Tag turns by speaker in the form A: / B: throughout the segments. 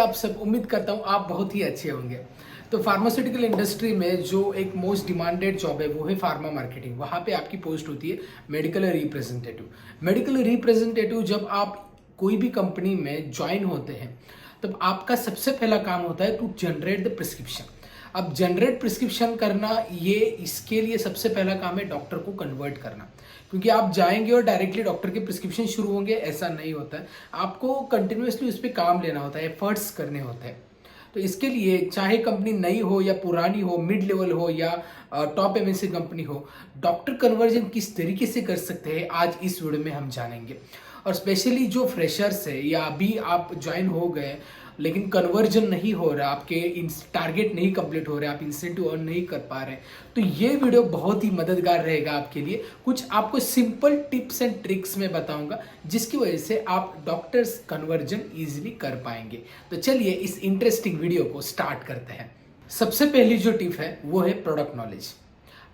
A: आप सब? उम्मीद करता हूँ आप बहुत ही अच्छे होंगे। तो फार्मास्यूटिकल इंडस्ट्री में जो एक मोस्ट डिमांडेड जॉब है वो है फार्मा मार्केटिंग। वहाँ पे आपकी पोस्ट होती है मेडिकल रिप्रेजेंटेटिव। मेडिकल रिप्रेजेंटेटिव जब आप कोई भी कंपनी में ज्वाइन होते हैं तब आपका सबसे पहला काम होता है टू जनरेट द प्रिस्क्रिप्शन। अब जनरेट प्रिस्क्रिप्शन करना, ये इसके लिए सबसे पहला काम है डॉक्टर को कन्वर्ट करना। क्योंकि आप जाएंगे और डायरेक्टली डॉक्टर के प्रिस्क्रिप्शन शुरू होंगे, ऐसा नहीं होता है। आपको कंटिन्यूसली उस पर काम लेना होता है, एफर्ट्स करने होते हैं। तो इसके लिए चाहे कंपनी नई हो या पुरानी हो, मिड लेवल हो या टॉप एमएनसी कंपनी हो, डॉक्टर कन्वर्जन किस तरीके से कर सकते हैं आज इस वीडियो में हम जानेंगे। और स्पेशली जो फ्रेशर्स है या अभी आप ज्वाइन हो गए लेकिन कन्वर्जन नहीं हो रहा, आपके टारगेट नहीं कंप्लीट हो रहे, आप इंसेंटिव अर्न नहीं कर पा रहे, तो ये वीडियो बहुत ही मददगार रहेगा आपके लिए। कुछ आपको सिंपल टिप्स एंड ट्रिक्स में बताऊंगा जिसकी वजह से आप डॉक्टर्स कन्वर्जन इजीली कर पाएंगे। तो चलिए इस इंटरेस्टिंग वीडियो को स्टार्ट करते हैं। सबसे पहली जो टिप है वो है प्रोडक्ट नॉलेज।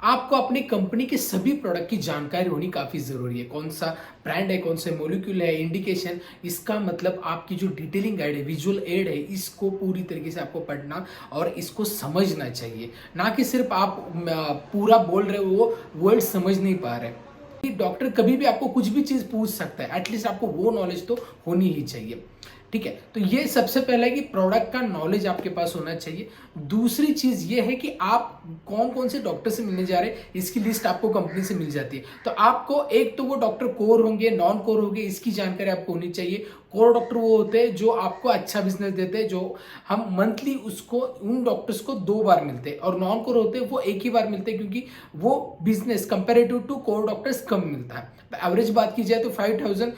A: आपको अपनी कंपनी के सभी प्रोडक्ट की जानकारी होनी काफ़ी ज़रूरी है। कौन सा ब्रांड है, कौन से मॉलिक्यूल है, इंडिकेशन, इसका मतलब आपकी जो डिटेलिंग गाइड है, विजुअल एड है, इसको पूरी तरीके से आपको पढ़ना और इसको समझना चाहिए। ना कि सिर्फ आप पूरा बोल रहे हो वो वर्ड समझ नहीं पा रहे। डॉक्टर कभी भी आपको कुछ भी चीज़ पूछ सकता है, एटलीस्ट आपको वो नॉलेज तो होनी ही चाहिए। ठीक है, तो ये सबसे पहला है कि प्रोडक्ट का नॉलेज आपके पास होना चाहिए। दूसरी चीज ये है कि आप कौन कौन से डॉक्टर से मिलने जा रहे हैं, इसकी लिस्ट आपको कंपनी से मिल जाती है। तो आपको एक तो वो डॉक्टर कोर होंगे, नॉन कोर होंगे, इसकी जानकारी आपको होनी चाहिए। कोर डॉक्टर वो होते हैं जो आपको अच्छा बिजनेस देते हैं, जो हम मंथली उसको उन डॉक्टर्स को 2 बार मिलते हैं। और नॉन कोर होते हैं वो एक ही बार मिलते हैं, क्योंकि वो business comparative to core doctors कम मिलता है। एवरेज बात की जाए तो 5000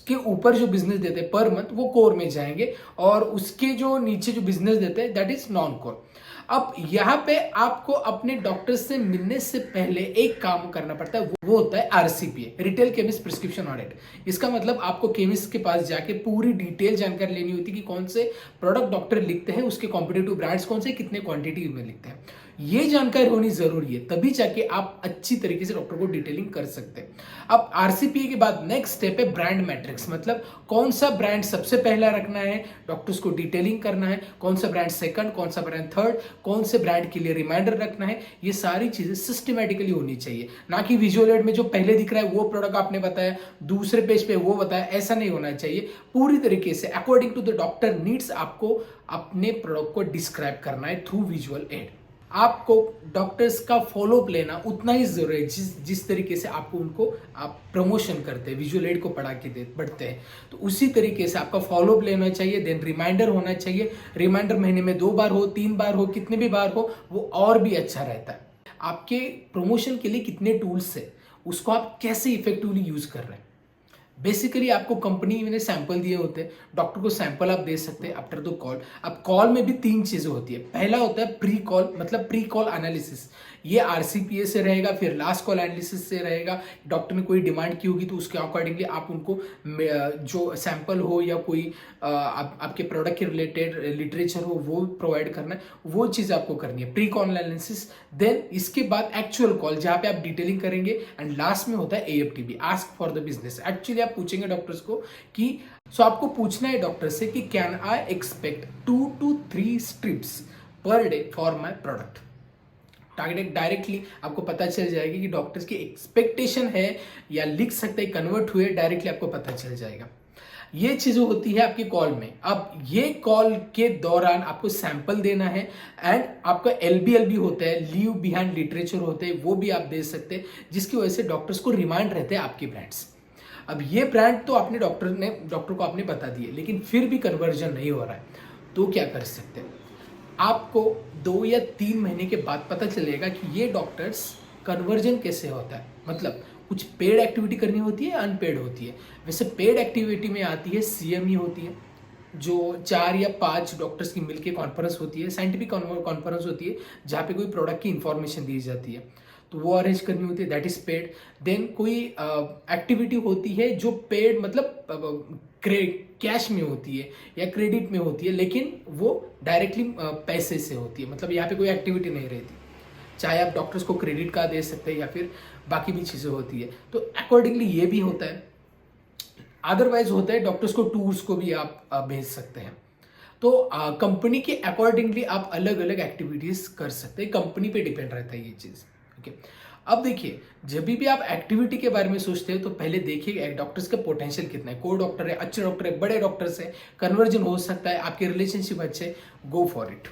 A: के ऊपर जो बिजनेस देते हैं पर मंथ वो कोर में जाएंगे, और उसके जो नीचे जो बिजनेस देते हैं दैट इज नॉन कोर। अब यहाँ पे आपको अपने डॉक्टर से मिलने से पहले एक काम करना पड़ता है, वो होता है आरसीपीए, रिटेल केमिस्ट प्रिस्क्रिप्शन ऑडिट। इसका मतलब आपको केमिस्ट के पास जाके पूरी डिटेल जानकारी लेनी होती है कि कौन से प्रोडक्ट डॉक्टर लिखते हैं, उसके कॉम्पिटिटिव ब्रांड्स कौन से, कितने क्वांटिटी में लिखते हैं। ये जानकारी होनी जरूरी है, तभी जाके आप अच्छी तरीके से डॉक्टर को डिटेलिंग कर सकते हैं। अब आरसीपीए के बाद नेक्स्ट स्टेप है ब्रांड मैट्रिक्स, मतलब कौन सा ब्रांड सबसे पहला रखना है, डॉक्टर्स को डिटेलिंग करना है, कौन सा ब्रांड सेकंड, कौन सा ब्रांड थर्ड, कौन से ब्रांड के लिए रिमाइंडर रखना है। ये सारी चीजें सिस्टमेटिकली होनी चाहिए, ना कि विजुअल एड में जो पहले दिख रहा है वो प्रोडक्ट आपने बताया, दूसरे पेज पे वो बताया, ऐसा नहीं होना चाहिए। पूरी तरीके से according to the doctor needs आपको अपने प्रोडक्ट को डिस्क्राइब करना है थ्रू विजुअल एड। आपको डॉक्टर्स का फॉलोअप लेना उतना ही जरूरी है जिस तरीके से आपको उनको आप प्रमोशन करते हैं, विजुअल एड को पढ़ा के बढ़ते हैं, तो उसी तरीके से आपका फॉलोअप लेना चाहिए। देन रिमाइंडर होना चाहिए। रिमाइंडर महीने में 2 बार हो, 3 बार हो, कितने भी बार हो, वो और भी अच्छा रहता है। आपके प्रमोशन के लिए कितने टूल्स है, उसको आप कैसे इफेक्टिवली यूज कर रहे हैं। बेसिकली आपको कंपनी ने सैंपल दिए होते हैं, डॉक्टर को सैंपल आप दे सकते हैं आफ्टर द कॉल। अब कॉल में भी 3 चीजें होती है। पहला होता है प्री कॉल, मतलब प्री कॉल एनालिसिस, ये आरसीपीए से रहेगा। फिर लास्ट कॉल एनालिसिस से रहेगा, डॉक्टर ने कोई डिमांड की होगी तो उसके अकॉर्डिंगली आप उनको जो सैंपल हो या कोई आपके प्रोडक्ट के रिलेटेड लिटरेचर हो वो प्रोवाइड करना है, वो चीज़ आपको करनी है, प्री कॉल एनालिसिस। देन इसके बाद एक्चुअल कॉल जहाँ पे आप डिटेलिंग करेंगे, एंड लास्ट में होता है AFTB, ask for the business. Actually आप पूछेंगे डॉक्टर्स को कि आपको पूछना है डॉक्टर से कि can I expect 2 to 3 strips per day for my product. Directly आपको पता चल जाएगी कि डॉक्टर्स की एक्सपेक्टेशन है या लिख सकते हैं, कन्वर्ट हुए, डायरेक्टली आपको पता चल जाएगा। ये चीजें होती है आपकी कॉल में। अब ये कॉल के दौरान आपको सैंपल देना है, एंड आपका एलबीएल भी होता है, लीव बिहाइंड लिटरेचर होते हैं, वो भी आप दे सकते हैं, जिसकी वजह से डॉक्टर्स को रिमाइंड रहते हैं आपके ब्रांड्स। अब ये ब्रांड तो आपने डॉक्टर को आपने बता दिए, लेकिन फिर भी कन्वर्जन नहीं हो रहा है, तो क्या कर सकते हैं। आपको 2 या 3 महीने के बाद पता चलेगा कि ये डॉक्टर्स कन्वर्जन कैसे होता है। मतलब कुछ पेड एक्टिविटी करनी होती है, अनपेड होती है। वैसे पेड एक्टिविटी में आती है सीएमई होती है, जो 4 या 5 डॉक्टर्स की मिलके कॉन्फ्रेंस होती है, साइंटिफिक कॉन्फ्रेंस होती है, जहाँ पे कोई प्रोडक्ट की इंफॉर्मेशन दी जाती है, तो वो अरेंज करनी होती है, दैट इज पेड। देन कोई एक्टिविटी होती है जो पेड, मतलब कैश में होती है या क्रेडिट में होती है, लेकिन वो डायरेक्टली पैसे से होती है, मतलब यहाँ पे कोई एक्टिविटी नहीं रहती। चाहे आप डॉक्टर्स को क्रेडिट कार्ड दे सकते हैं या फिर बाकी भी चीज़ें होती है, तो अकॉर्डिंगली ये भी होता है। अदरवाइज होता है डॉक्टर्स को टूर्स को भी आप भेज सकते हैं। तो कंपनी के अकॉर्डिंगली आप अलग अलग एक्टिविटीज कर सकते हैं, कंपनी पे डिपेंड रहता है ये चीज़। ओके, अब देखिए, जब भी आप एक्टिविटी के बारे में सोचते हैं तो पहले देखिए डॉक्टर्स का पोटेंशियल कितना है, कोई डॉक्टर है, अच्छे डॉक्टर है, बड़े डॉक्टर्स है, कन्वर्जन हो सकता है, आपके रिलेशनशिप अच्छे, गो फॉर इट।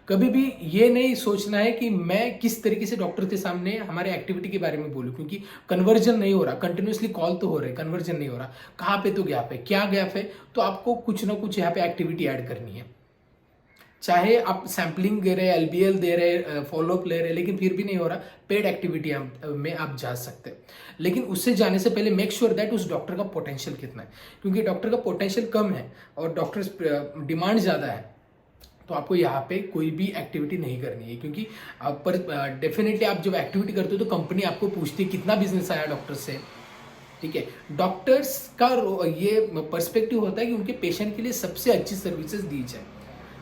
A: कभी भी ये नहीं सोचना है कि मैं किस तरीके से डॉक्टर के सामने हमारे एक्टिविटी के बारे में बोलूं, क्योंकि कन्वर्जन नहीं हो रहा, कंटिन्यूसली कॉल तो हो रहे, कन्वर्जन नहीं हो रहा, कहाँ पे तो गैप है, क्या गैप है, तो आपको कुछ ना कुछ यहाँ पे एक्टिविटी ऐड करनी है। चाहे आप सैम्पलिंग दे रहे हैं, एलबीएल दे रहे हैं, फॉलोअप ले रहे हैं, लेकिन फिर भी नहीं हो रहा, पेड एक्टिविटी में आप जा सकते हैं। लेकिन उससे जाने से पहले मेक श्योर दैट उस डॉक्टर का पोटेंशियल कितना है, क्योंकि डॉक्टर का पोटेंशियल कम है और डॉक्टर डिमांड ज़्यादा है, तो आपको यहाँ पे कोई भी एक्टिविटी नहीं करनी है। क्योंकि पर डेफिनेटली आप जब एक्टिविटी करते हो तो कंपनी आपको पूछती है कितना बिजनेस आया डॉक्टर से। ठीक है, डॉक्टर्स का ये पर्सपेक्टिव होता है कि उनके पेशेंट के लिए सबसे अच्छी सर्विसेज दी जाए।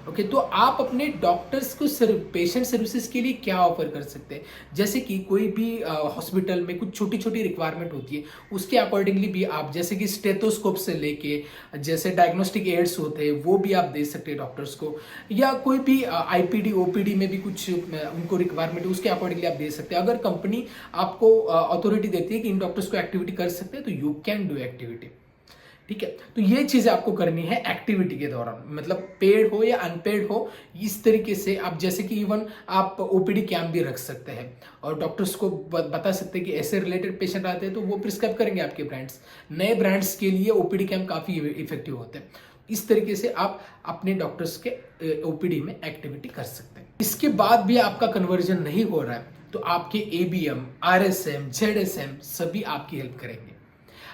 A: ओके, तो आप अपने डॉक्टर्स को पेशेंट सर्विसेज के लिए क्या ऑफर कर सकते हैं, जैसे कि कोई भी हॉस्पिटल में कुछ छोटी छोटी रिक्वायरमेंट होती है, उसके अकॉर्डिंगली भी आप, जैसे कि स्टेथोस्कोप से लेके जैसे डायग्नोस्टिक एड्स होते हैं वो भी आप दे सकते हैं डॉक्टर्स को, या कोई भी आईपीडी ओपीडी में भी कुछ उनको रिक्वायरमेंट है, उसके अकॉर्डिंगली आप दे सकते हैं। अगर कंपनी आपको अथॉरिटी देती है कि इन डॉक्टर्स को एक्टिविटी कर सकते हैं तो यू कैन डू एक्टिविटी। ठीक है, तो ये चीजें आपको करनी है एक्टिविटी के दौरान, मतलब पेड हो या अनपेड हो, इस तरीके से आप, जैसे कि इवन आप ओपीडी कैंप भी रख सकते हैं और डॉक्टर्स को बता सकते हैं कि ऐसे रिलेटेड पेशेंट आते हैं तो वो प्रिस्क्राइब करेंगे आपके ब्रांड्स। नए ब्रांड्स के लिए ओपीडी कैंप काफी इफेक्टिव होते हैं। इस तरीके से आप अपने डॉक्टर्स के ओपीडी में एक्टिविटी कर सकते हैं। इसके बाद भी आपका कन्वर्जन नहीं हो रहा है तो आपके एबीएम, आरएसएम, जेडएसएम सभी आपकी हेल्प करेंगे।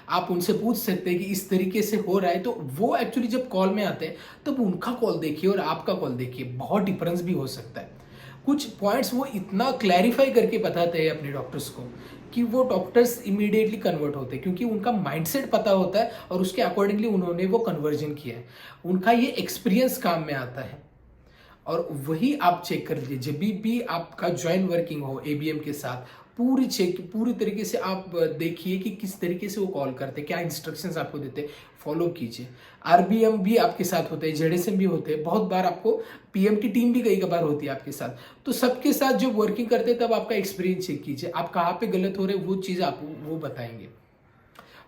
A: आप उनसे पूछ सकते हैं कि इस तरीके से हो रहा है, तो वो एक्चुअली जब कॉल में आते हैं तब उनका कॉल देखिए और आपका कॉल देखिए, बहुत डिफरेंस भी हो सकता है। कुछ पॉइंट्स वो इतना क्लैरिफाई करके बताते हैं अपने डॉक्टर्स को कि वो डॉक्टर्स इमीडिएटली कन्वर्ट होते हैं, क्योंकि उनका माइंडसेट पता होता है और उसके अकॉर्डिंगली उन्होंने वो कन्वर्जन किया है, उनका ये एक्सपीरियंस काम में आता है। और वही आप चेक कर लीजिए, जब भी आपका ज्वाइंट वर्किंग हो एबीएम के साथ, पूरी तरीके से आप देखिए कि किस तरीके से वो कॉल करते हैं, क्या इंस्ट्रक्शंस आपको देते हैं, फॉलो कीजिए। आरबीएम भी आपके साथ होते हैं, जेडएसएम भी होते हैं, बहुत बार आपको पीएमटी टीम भी कई बार होती है आपके साथ। तो सबके साथ जब वर्किंग करते हैं तब आपका एक्सपीरियंस चेक कीजिए, आप कहाँ पे गलत हो रहे हैं वो चीज़ आपको वो बताएंगे।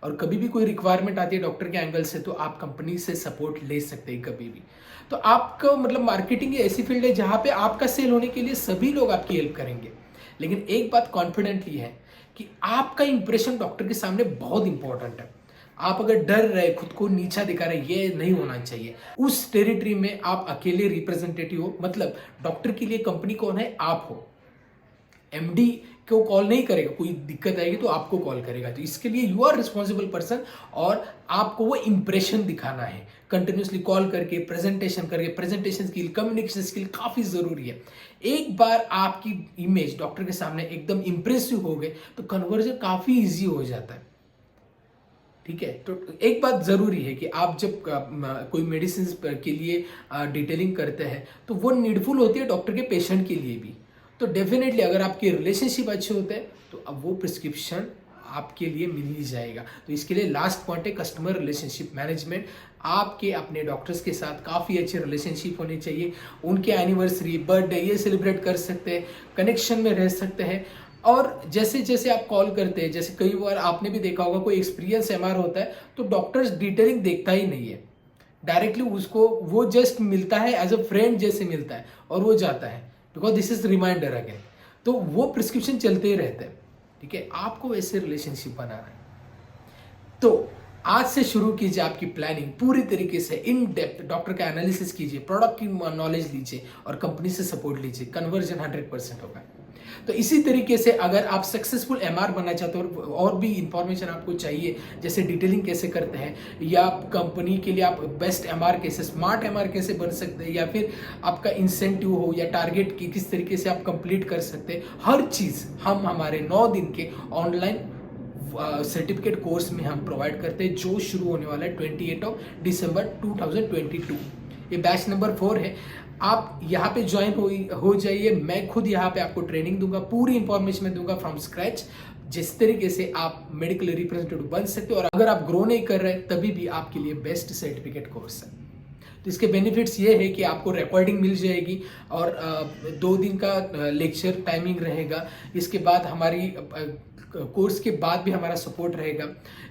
A: और कभी भी कोई रिक्वायरमेंट आती है डॉक्टर के एंगल से तो आप कंपनी से सपोर्ट ले सकते हैं कभी भी। तो आपका मतलब मार्केटिंग ऐसी फील्ड है जहाँ पे आपका सेल होने के लिए सभी लोग आपकी हेल्प करेंगे, लेकिन एक बात कॉन्फिडेंटली है कि आपका इंप्रेशन डॉक्टर के सामने बहुत इंपॉर्टेंट है। आप अगर डर रहे, खुद को नीचा दिखा रहे, ये नहीं होना चाहिए। उस टेरिटरी में आप अकेले रिप्रेजेंटेटिव हो, मतलब डॉक्टर के लिए कंपनी कौन है, आप हो। एमडी को कॉल नहीं करेगा, कोई दिक्कत आएगी तो आपको कॉल करेगा, तो इसके लिए यू आर रिस्पॉन्सिबल पर्सन और आपको वो इंप्रेशन दिखाना है। कंटिन्यूसली कॉल करके, प्रेजेंटेशन स्किल, कम्युनिकेशन स्किल काफी जरूरी है। एक बार आपकी इमेज डॉक्टर के सामने एकदम इंप्रेसिव हो गए तो कन्वर्जन काफी इजी हो जाता है। ठीक है, तो एक बात जरूरी है कि आप जब कोई मेडिसिन के लिए डिटेलिंग करते हैं तो वो नीडफुल होती है डॉक्टर के पेशेंट के लिए भी। तो डेफिनेटली अगर आपके रिलेशनशिप अच्छे होते हैं तो अब वो प्रिस्क्रिप्शन आपके लिए मिल ही जाएगा। तो इसके लिए लास्ट पॉइंट है कस्टमर रिलेशनशिप मैनेजमेंट। आपके अपने डॉक्टर्स के साथ काफ़ी अच्छे रिलेशनशिप होने चाहिए, उनके एनिवर्सरी, बर्थडे ये सेलिब्रेट कर सकते हैं, कनेक्शन में रह सकते हैं। और जैसे जैसे आप कॉल करते हैं, जैसे कई बार आपने भी देखा होगा कोई एक्सपीरियंस एमआर होता है तो डॉक्टर्स डिटेलिंग देखता ही नहीं है, डायरेक्टली उसको वो जस्ट मिलता है एज अ फ्रेंड जैसे मिलता है और वो जाता है, because this is reminder again. तो वो प्रिस्क्रिप्शन चलते ही रहते हैं। ठीक है, आपको वैसे रिलेशनशिप बनाना है। तो आज से शुरू कीजिए आपकी प्लानिंग पूरी तरीके से, इन डेप्थ डॉक्टर का एनालिसिस कीजिए, प्रोडक्ट की नॉलेज लीजिए और कंपनी से सपोर्ट लीजिए, कन्वर्जन 100% होगा। तो इसी तरीके से अगर आप सक्सेसफुल एमआर बनना चाहते हो और भी इंफॉर्मेशन आपको चाहिए, जैसे डिटेलिंग कैसे करते हैं, या कंपनी के लिए आप बेस्ट एमआर कैसे, स्मार्ट एमआर कैसे बन सकते हैं, या फिर आपका इंसेंटिव हो या टारगेट की किस तरीके से आप कंप्लीट कर सकते हैं, हर चीज़ हम हमारे 9 दिन के ऑनलाइन सर्टिफिकेट कोर्स में हम प्रोवाइड करते हैं, जो शुरू होने वाला है 28 दिसंबर 2022। ये बैच नंबर 4 है। आप यहाँ पे ज्वाइन हो जाइए। मैं खुद यहाँ पे आपको ट्रेनिंग दूंगा, पूरी इंफॉर्मेशन मैं दूंगा फ्रॉम स्क्रैच, जिस तरीके से आप मेडिकल रिप्रेजेंटेटिव बन सकते हो। और अगर आप ग्रो नहीं कर रहे तभी भी आपके लिए बेस्ट सर्टिफिकेट कोर्स है। तो इसके बेनिफिट्स ये है कि आपको रिकॉर्डिंग मिल जाएगी और 2 दिन का लेक्चर टाइमिंग रहेगा। इसके बाद हमारी कोर्स के बाद भी हमारा सपोर्ट रहेगा,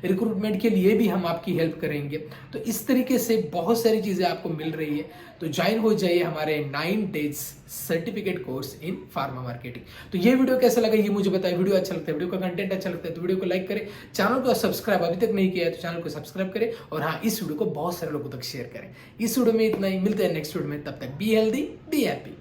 A: रिक्रूटमेंट के लिए भी हम आपकी हेल्प करेंगे। तो इस तरीके से बहुत सारी चीज़ें आपको मिल रही है। तो ज्वाइन हो जाइए हमारे 9 days certificate course in pharma marketing. तो ये वीडियो कैसा लगा ये मुझे बताइए। वीडियो अच्छा लगता है, वीडियो का कंटेंट अच्छा लगता है तो वीडियो को लाइक करें, चैनल को सब्सक्राइब अभी तक नहीं किया है तो चैनल को सब्सक्राइब करें, और हाँ, इस वीडियो को बहुत सारे लोगों तक शेयर करें। इस वीडियो में इतना ही, मिलते हैं नेक्स्ट वीडियो में, तब तक बी हेल्दी बी हैप्पी।